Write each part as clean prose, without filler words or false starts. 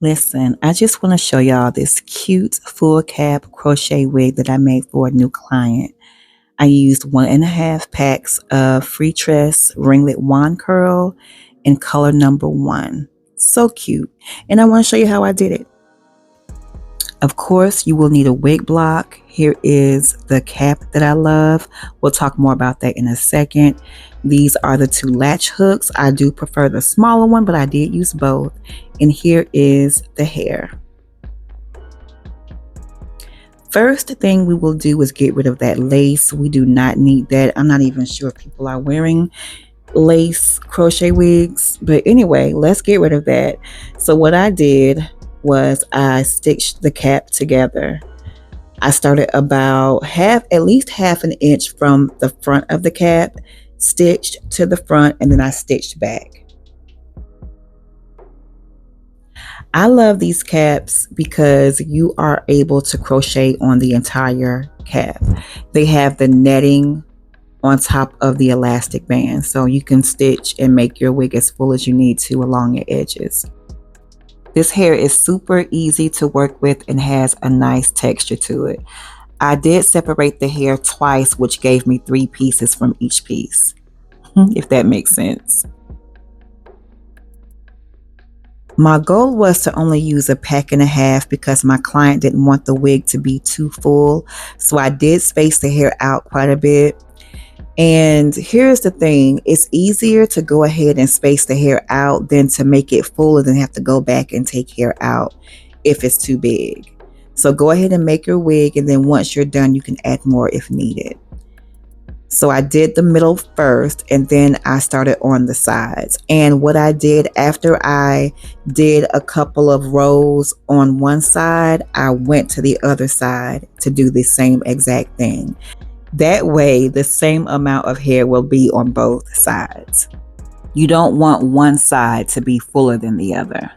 Listen, I just want to show y'all this cute full cap crochet wig that I made for a new client. I used 1.5 packs of Freetress Ringlet Wand Curl in color number 1. So cute. And I want to show you how I did it. Of course, you will need a wig block. Here is the cap that I love. We'll talk more about that in a second. These are the 2 latch hooks. I do prefer the smaller one, but I did use both. And here is the hair. First thing we will do is get rid of that lace. We do not need that. I'm not even sure if people are wearing lace crochet wigs, but anyway, let's get rid of that. So what I did was I stitched the cap together. I started about at least half an inch from the front of the cap, stitched to the front, and then I stitched back. I love these caps because you are able to crochet on the entire cap. They have the netting on top of the elastic band, so you can stitch and make your wig as full as you need to along your edges. This hair is super easy to work with and has a nice texture to it. I did separate the hair twice, which gave me 3 pieces from each piece, if that makes sense. My goal was to only use 1.5 packs because my client didn't want the wig to be too full, so I did space the hair out quite a bit. And here's the thing, it's easier to go ahead and space the hair out than to make it full and then have to go back and take hair out if it's too big. So go ahead and make your wig, and then once you're done, you can add more if needed. So I did the middle first, and then I started on the sides. And what I did after I did a couple of rows on one side, I went to the other side to do the same exact thing. That way, the same amount of hair will be on both sides. You don't want one side to be fuller than the other.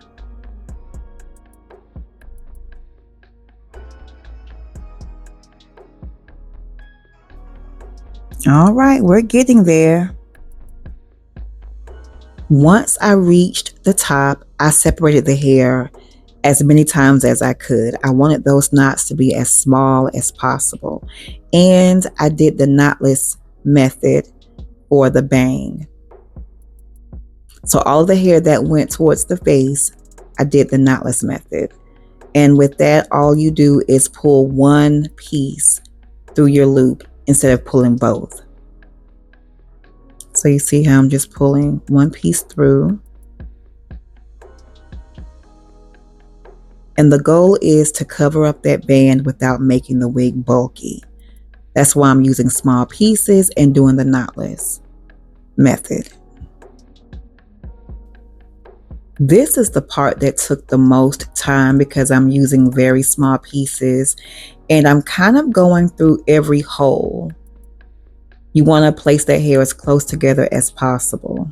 All right, we're getting there. Once I reached the top, I separated the hair as many times as I could. I wanted those knots to be as small as possible. And I did the knotless method for the bang. So all the hair that went towards the face, I did the knotless method. And with that, all you do is pull one piece through your loop instead of pulling both. So you see how I'm just pulling one piece through. And the goal is to cover up that band without making the wig bulky. That's why I'm using small pieces and doing the knotless method. This is the part that took the most time because I'm using very small pieces and I'm kind of going through every hole. You want to place that hair as close together as possible.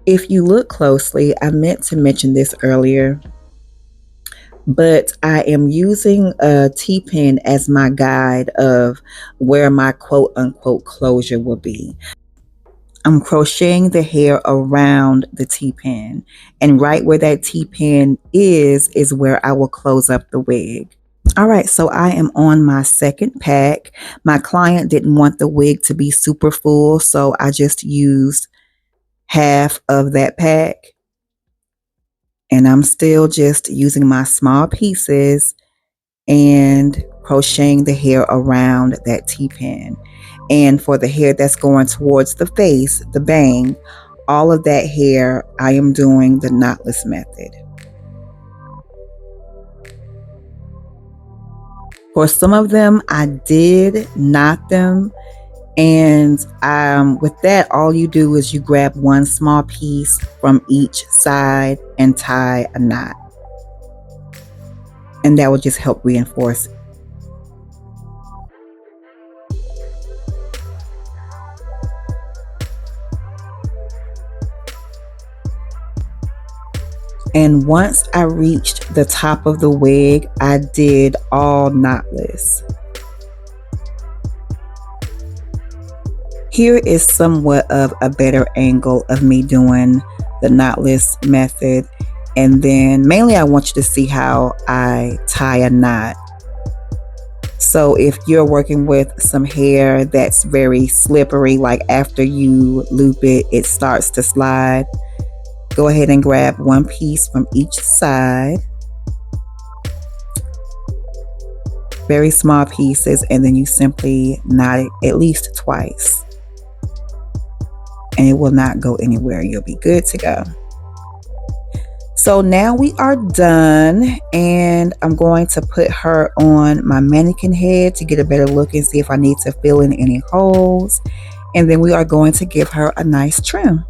If you look closely, I meant to mention this earlier, but I am using a T-pin as my guide of where my quote-unquote closure will be. I'm crocheting the hair around the T-pin, and right where that T-pin is where I will close up the wig. All right, so I am on my second pack. My client didn't want the wig to be super full, so I just used half of that pack. And I'm still just using my small pieces and crocheting the hair around that T-pin. And for the hair that's going towards the face, the bang, all of that hair, I am doing the knotless method. For some of them, I did knot them. And with that, all you do is you grab one small piece from each side and tie a knot. And that will just help reinforce. And once I reached the top of the wig, I did all knotless. Here is somewhat of a better angle of me doing the knotless method. And then mainly I want you to see how I tie a knot. So if you're working with some hair that's very slippery, like after you loop it, it starts to slide, go ahead and grab one piece from each side, very small pieces, and then you simply knot it at least twice. And it will not go anywhere. You'll be good to go. So now we are done, and I'm going to put her on my mannequin head to get a better look and see if I need to fill in any holes. And then we are going to give her a nice trim.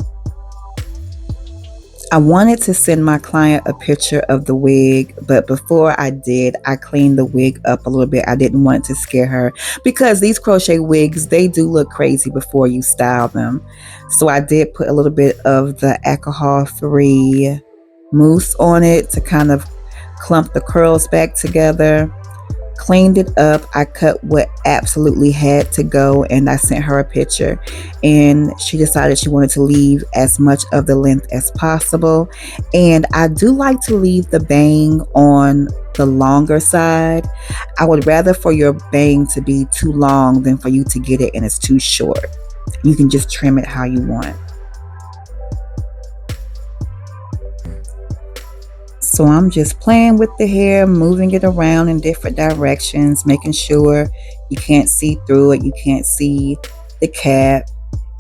I wanted to send my client a picture of the wig, but before I did, I cleaned the wig up a little bit. I didn't want to scare her because these crochet wigs, they do look crazy before you style them. So I did put a little bit of the alcohol-free mousse on it to kind of clump the curls back together. Cleaned it up. I cut what absolutely had to go, and I sent her a picture, and she decided she wanted to leave as much of the length as possible. And I do like to leave the bang on the longer side. I would rather for your bang to be too long than for you to get it and it's too short. You can just trim it how you want. So I'm just playing with the hair, moving it around in different directions, making sure you can't see through it, you can't see the cap.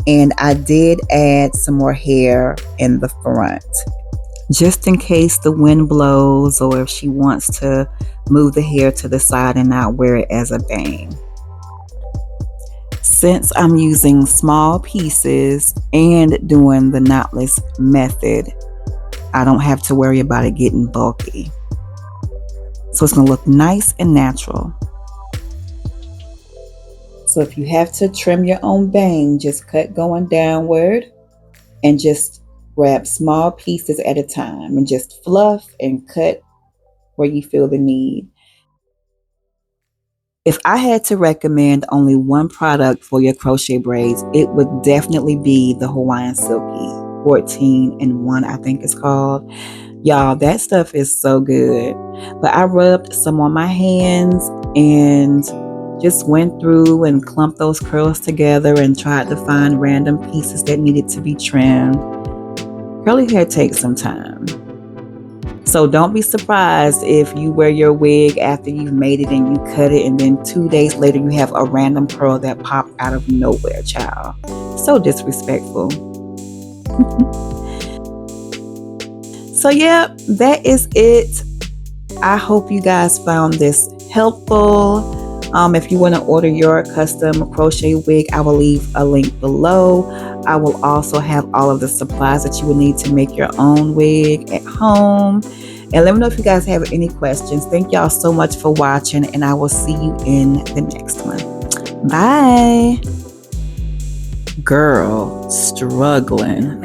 And I did add some more hair in the front, just in case the wind blows or if she wants to move the hair to the side and not wear it as a bang. Since I'm using small pieces and doing the knotless method, I don't have to worry about it getting bulky. So it's going to look nice and natural. So if you have to trim your own bang, just cut going downward and just grab small pieces at a time and just fluff and cut where you feel the need. If I had to recommend only one product for your crochet braids, it would definitely be the Hawaiian Silky 14-in-1, I think it's called. Y'all, that stuff is so good. But I rubbed some on my hands and just went through and clumped those curls together and tried to find random pieces that needed to be trimmed. Curly hair takes some time. So don't be surprised if you wear your wig after you've made it and you cut it, and then 2 days later you have a random curl that popped out of nowhere, child. So disrespectful. So yeah, that is it. I hope you guys found this helpful. If you want to order your custom crochet wig, I will leave a link below. I will also have all of the supplies that you will need to make your own wig at home. And let me know if you guys have any questions. Thank y'all so much for watching, and I will see you in the next one. Bye. Girl, struggling.